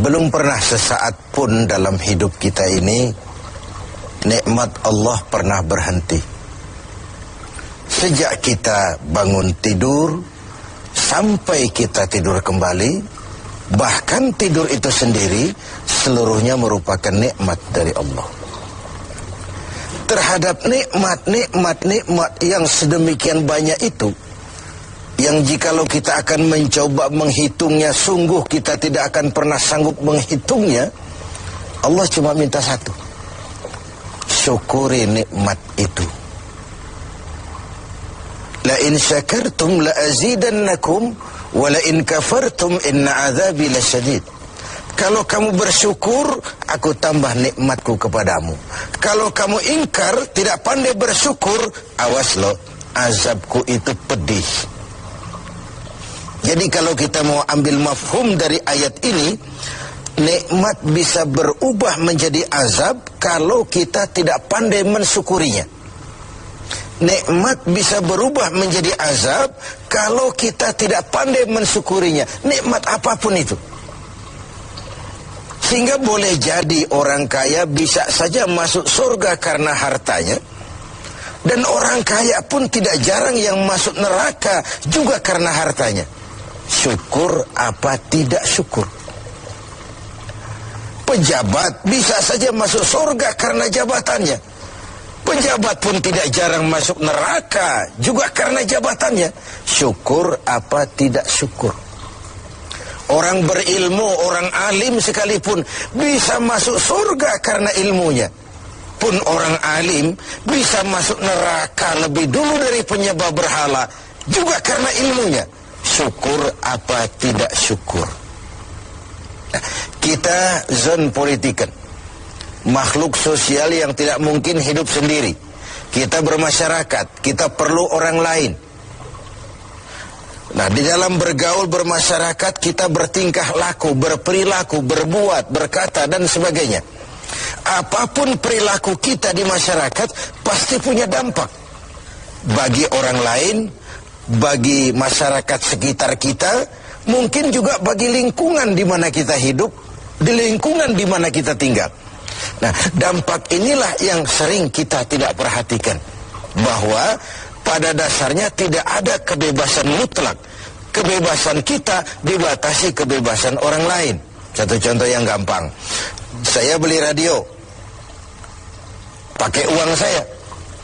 belum pernah sesaat pun dalam hidup kita ini nikmat Allah pernah berhenti. Sejak kita bangun tidur sampai kita tidur kembali, bahkan tidur itu sendiri seluruhnya merupakan nikmat dari Allah. Terhadap nikmat yang sedemikian banyak itu, yang jikalau kita akan mencoba menghitungnya, sungguh kita tidak akan pernah sanggup menghitungnya. Allah cuma minta satu: syukuri nikmat itu. La in syakartum la azidannakum wa la in kafartum inna azabi lasyadid. Kalau kamu bersyukur, aku tambah nikmatku kepadamu. Kalau kamu ingkar, tidak pandai bersyukur, awas loh, azabku itu pedih. Jadi kalau kita mau ambil mafhum dari ayat ini, nikmat bisa berubah menjadi azab kalau kita tidak pandai mensyukurinya. Nikmat bisa berubah menjadi azab kalau kita tidak pandai mensyukurinya. Nikmat apapun itu. Sehingga boleh jadi orang kaya bisa saja masuk surga karena hartanya. Dan orang kaya pun tidak jarang yang masuk neraka juga karena hartanya. Syukur apa tidak syukur. Pejabat bisa saja masuk surga karena jabatannya. Pejabat pun tidak jarang masuk neraka juga karena jabatannya. Syukur apa tidak syukur. Orang berilmu, orang alim sekalipun bisa masuk surga karena ilmunya. Pun orang alim bisa masuk neraka lebih dulu dari penyembah berhala juga karena ilmunya. Syukur apa tidak syukur. Nah, kita zon politikan, makhluk sosial yang tidak mungkin hidup sendiri. Kita bermasyarakat, kita perlu orang lain. Nah, di dalam bergaul bermasyarakat kita bertingkah laku, berperilaku, berbuat, berkata dan sebagainya. Apapun perilaku kita di masyarakat pasti punya dampak bagi orang lain, bagi masyarakat sekitar kita, mungkin juga bagi lingkungan di mana kita hidup, di lingkungan di mana kita tinggal. Nah, dampak inilah yang sering kita tidak perhatikan, bahwa pada dasarnya tidak ada kebebasan mutlak. Kebebasan kita dibatasi kebebasan orang lain. Satu contoh yang gampang. Saya beli radio pakai uang saya.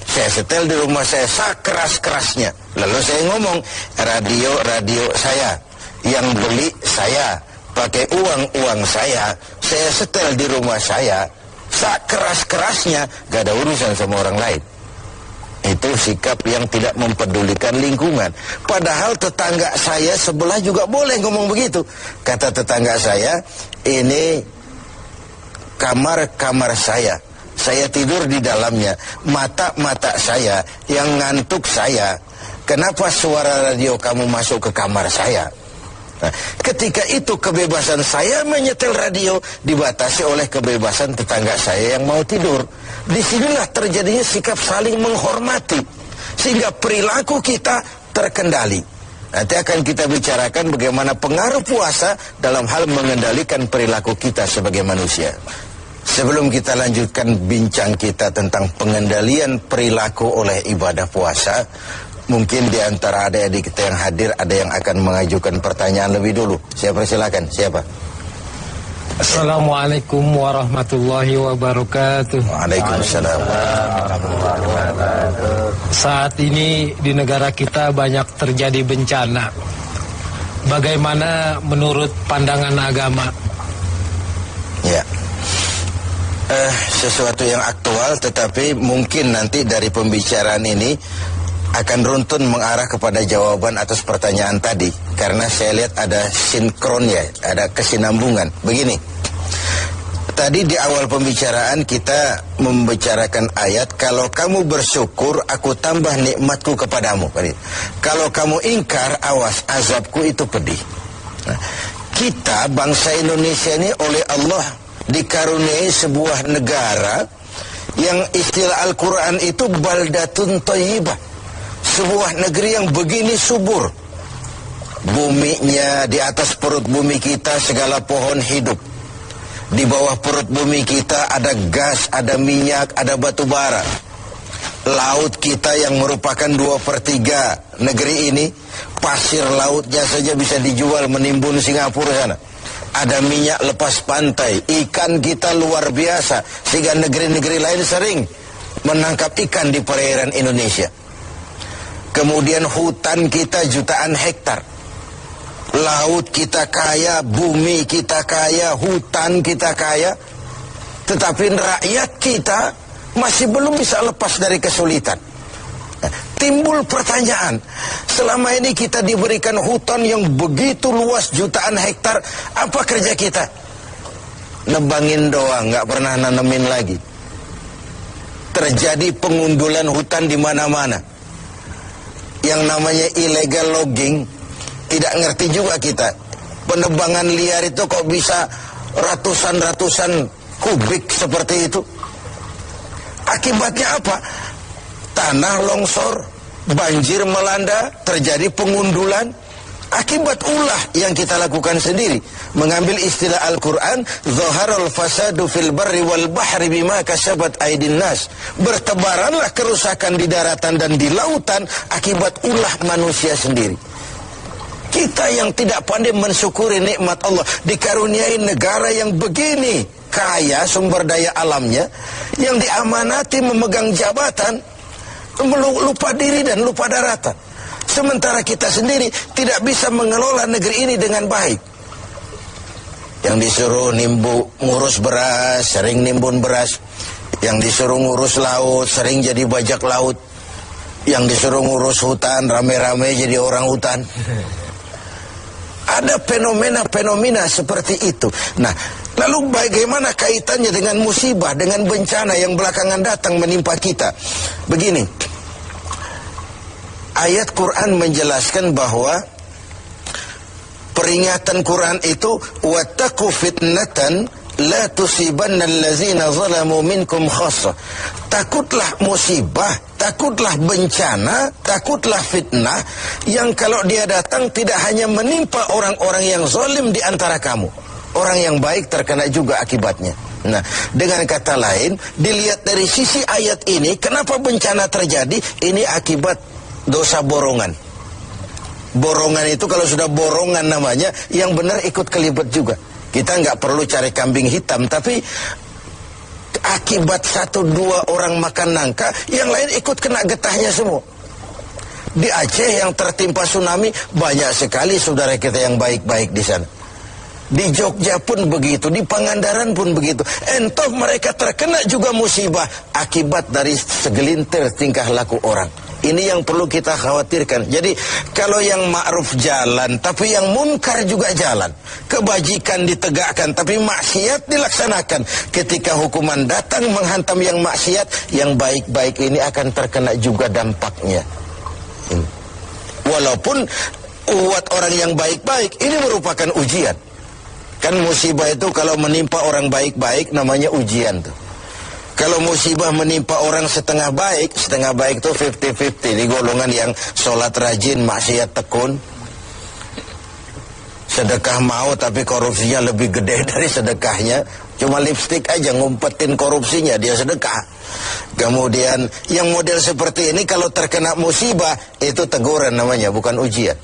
Saya setel di rumah saya sekeras-kerasnya. Lalu saya ngomong, radio saya, yang beli saya, pakai uang saya setel di rumah saya, sekeras-kerasnya, gak ada urusan sama orang lain. Itu sikap yang tidak mempedulikan lingkungan. Padahal tetangga saya sebelah juga boleh ngomong begitu. Kata tetangga saya, ini kamar saya. Saya tidur di dalamnya. Mata saya yang ngantuk saya. Kenapa suara radio kamu masuk ke kamar saya? Nah, ketika itu kebebasan saya menyetel radio dibatasi oleh kebebasan tetangga saya yang mau tidur. Disinilah terjadinya sikap saling menghormati, sehingga perilaku kita terkendali. Nanti akan kita bicarakan bagaimana pengaruh puasa dalam hal mengendalikan perilaku kita sebagai manusia. Sebelum kita lanjutkan bincang kita tentang pengendalian perilaku oleh ibadah puasa, mungkin di antara adik-adik kita yang hadir ada yang akan mengajukan pertanyaan lebih dulu. Saya persilakan. Siapa? Assalamualaikum warahmatullahi wabarakatuh. Waalaikumsalam warahmatullahi wabarakatuh. Saat ini di negara kita banyak terjadi bencana. Bagaimana menurut pandangan agama? Ya, sesuatu yang aktual, tetapi mungkin nanti dari pembicaraan ini akan runtun mengarah kepada jawaban atas pertanyaan tadi, karena saya lihat ada sinkronnya, ada kesinambungan. Begini, tadi di awal pembicaraan kita membicarakan ayat, kalau kamu bersyukur aku tambah nikmatku kepadamu. Kalau kamu ingkar, awas, azabku itu pedih. Nah, kita bangsa Indonesia ini oleh Allah dikaruniai sebuah negara yang istilah Al-Quran itu baldatun thayyibah. Sebuah negeri yang begini subur. Buminya, di atas perut bumi kita segala pohon hidup. Di bawah perut bumi kita ada gas, ada minyak, ada batu bara. Laut kita yang merupakan 2/3 negeri ini, pasir lautnya saja bisa dijual menimbun Singapura sana. Ada minyak lepas pantai, ikan kita luar biasa, sehingga negeri-negeri lain sering menangkap ikan di perairan Indonesia. Kemudian hutan kita jutaan hektar. Laut kita kaya, bumi kita kaya, hutan kita kaya. Tetapi rakyat kita masih belum bisa lepas dari kesulitan. Timbul pertanyaan, selama ini kita diberikan hutan yang begitu luas jutaan hektar, apa kerja kita? Nebangin doang, nggak pernah nanemin lagi. Terjadi pengundulan hutan di mana-mana. Yang namanya illegal logging, tidak ngerti juga kita. Penebangan liar itu kok bisa ratusan kubik seperti itu. Akibatnya apa? Tanah longsor, banjir melanda, terjadi pengundulan. Akibat ulah yang kita lakukan sendiri. Mengambil istilah Al-Quran, Zaharul fasadu fil barri wal bahri bima kasabat aydin nas. Bertebaranlah kerusakan di daratan dan di lautan akibat ulah manusia sendiri. Kita yang tidak pandai mensyukuri nikmat Allah, dikaruniai negara yang begini kaya sumber daya alamnya, yang diamanati memegang jabatan, lupa diri dan lupa daratan. Sementara kita sendiri tidak bisa mengelola negeri ini dengan baik. Yang disuruh ngurus beras, sering nimbun beras. Yang disuruh ngurus laut, sering jadi bajak laut. Yang disuruh ngurus hutan, rame-rame jadi orang hutan. Ada fenomena-fenomena seperti itu. Nah, lalu bagaimana kaitannya dengan musibah, dengan bencana yang belakangan datang menimpa kita? Begini, ayat Quran menjelaskan bahwa peringatan Quran itu wattaqu fitnatan la tusibanna allazina zalamu minkum khassah. Takutlah musibah, takutlah bencana, takutlah fitnah yang kalau dia datang tidak hanya menimpa orang-orang yang zalim di antara kamu. Orang yang baik terkena juga akibatnya. Nah, dengan kata lain, dilihat dari sisi ayat ini, kenapa bencana terjadi? Ini akibat dosa borongan. Borongan itu kalau sudah borongan namanya, yang benar ikut kelibet juga. Kita nggak perlu cari kambing hitam, tapi akibat 1-2 orang makan nangka, yang lain ikut kena getahnya semua. Di Aceh yang tertimpa tsunami, banyak sekali saudara kita yang baik-baik di sana. Di Jogja pun begitu, di Pangandaran pun begitu. Entah mereka terkena juga musibah akibat dari segelintir tingkah laku orang. Ini yang perlu kita khawatirkan. Jadi kalau yang ma'ruf jalan, tapi yang munkar juga jalan. Kebajikan ditegakkan, tapi maksiat dilaksanakan. Ketika hukuman datang menghantam yang maksiat, yang baik-baik ini akan terkena juga dampaknya. Walaupun buat orang yang baik-baik, ini merupakan ujian. Kan musibah itu kalau menimpa orang baik-baik namanya ujian tuh. Kalau musibah menimpa orang setengah baik itu 50-50. Di golongan yang sholat rajin, maksiat tekun. Sedekah mau tapi korupsinya lebih gede dari sedekahnya. Cuma lipstik aja ngumpetin korupsinya, dia sedekah. Kemudian yang model seperti ini kalau terkena musibah, itu teguran namanya, bukan ujian.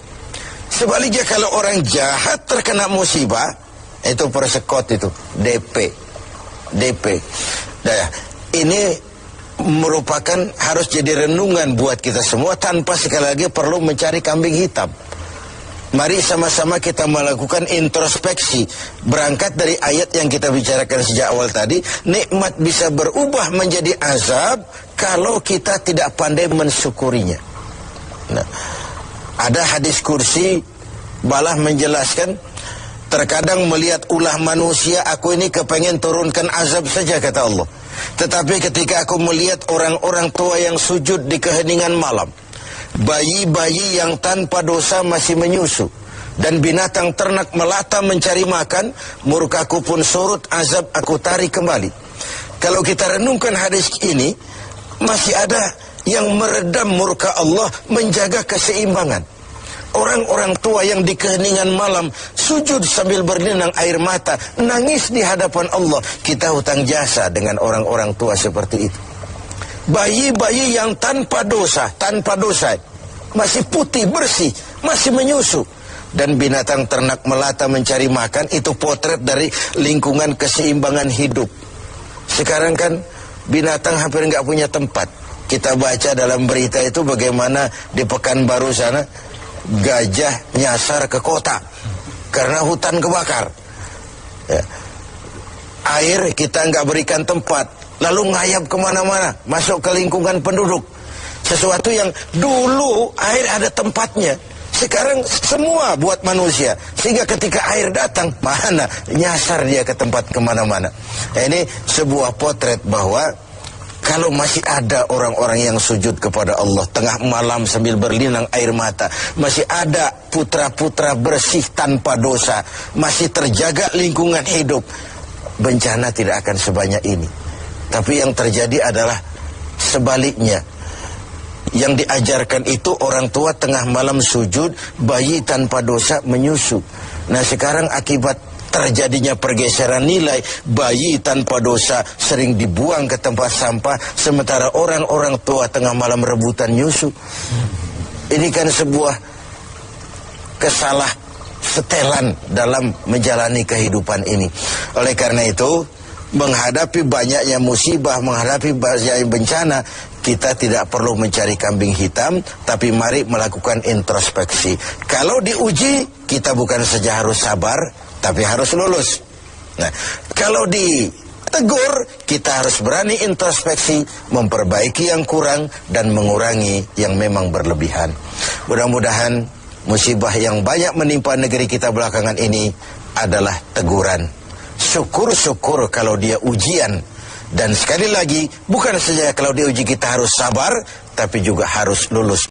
Sebaliknya kalau orang jahat terkena musibah, itu persekot itu, DP. Nah, ini merupakan harus jadi renungan buat kita semua tanpa sekali lagi perlu mencari kambing hitam. Mari sama-sama kita melakukan introspeksi. Berangkat dari ayat yang kita bicarakan sejak awal tadi, nikmat bisa berubah menjadi azab kalau kita tidak pandai mensyukurinya. Nah, ada hadis kursi balah menjelaskan, terkadang melihat ulah manusia, aku ini kepengen turunkan azab saja, kata Allah. Tetapi ketika aku melihat orang-orang tua yang sujud di keheningan malam, bayi-bayi yang tanpa dosa masih menyusu, dan binatang ternak melata mencari makan, murkaku pun surut, azab aku tarik kembali. Kalau kita renungkan hadis ini, masih ada yang meredam murka Allah, menjaga keseimbangan. orang-orang tua yang di keheningan malam sujud sambil berlinang air mata, nangis di hadapan Allah. Kita hutang jasa dengan orang-orang tua seperti itu. Bayi-bayi yang tanpa dosa, masih putih, bersih, masih menyusu. Dan binatang ternak melata mencari makan, itu potret dari lingkungan keseimbangan hidup. Sekarang kan binatang hampir nggak punya tempat. Kita baca dalam berita itu bagaimana di Pekanbaru sana gajah nyasar ke kota karena hutan kebakar. Ya. Air kita nggak berikan tempat, lalu ngayap kemana-mana, masuk ke lingkungan penduduk. Sesuatu yang dulu air ada tempatnya, sekarang semua buat manusia. Sehingga ketika air datang, mana nyasar dia ke tempat kemana-mana. Ini sebuah potret bahwa kalau masih ada orang-orang yang sujud kepada Allah tengah malam sambil berlinang air mata, masih ada putra-putra bersih tanpa dosa, masih terjaga lingkungan hidup, bencana tidak akan sebanyak ini. Tapi yang terjadi adalah sebaliknya. Yang diajarkan itu orang tua tengah malam sujud, bayi tanpa dosa menyusu. Nah sekarang akibat terjadinya pergeseran nilai, bayi tanpa dosa sering dibuang ke tempat sampah, sementara orang-orang tua tengah malam rebutan nyusu. Ini kan sebuah kesalah setelan dalam menjalani kehidupan ini. Oleh karena itu, menghadapi banyaknya musibah, menghadapi banyaknya bencana, kita tidak perlu mencari kambing hitam, tapi mari melakukan introspeksi. Kalau diuji, kita bukan saja harus sabar, tapi harus lulus. Nah, kalau ditegur, kita harus berani introspeksi, memperbaiki yang kurang, dan mengurangi yang memang berlebihan. Mudah-mudahan musibah yang banyak menimpa negeri kita belakangan ini adalah teguran. Syukur-syukur kalau dia ujian. Dan sekali lagi, bukan saja kalau diuji kita harus sabar, tapi juga harus lulus.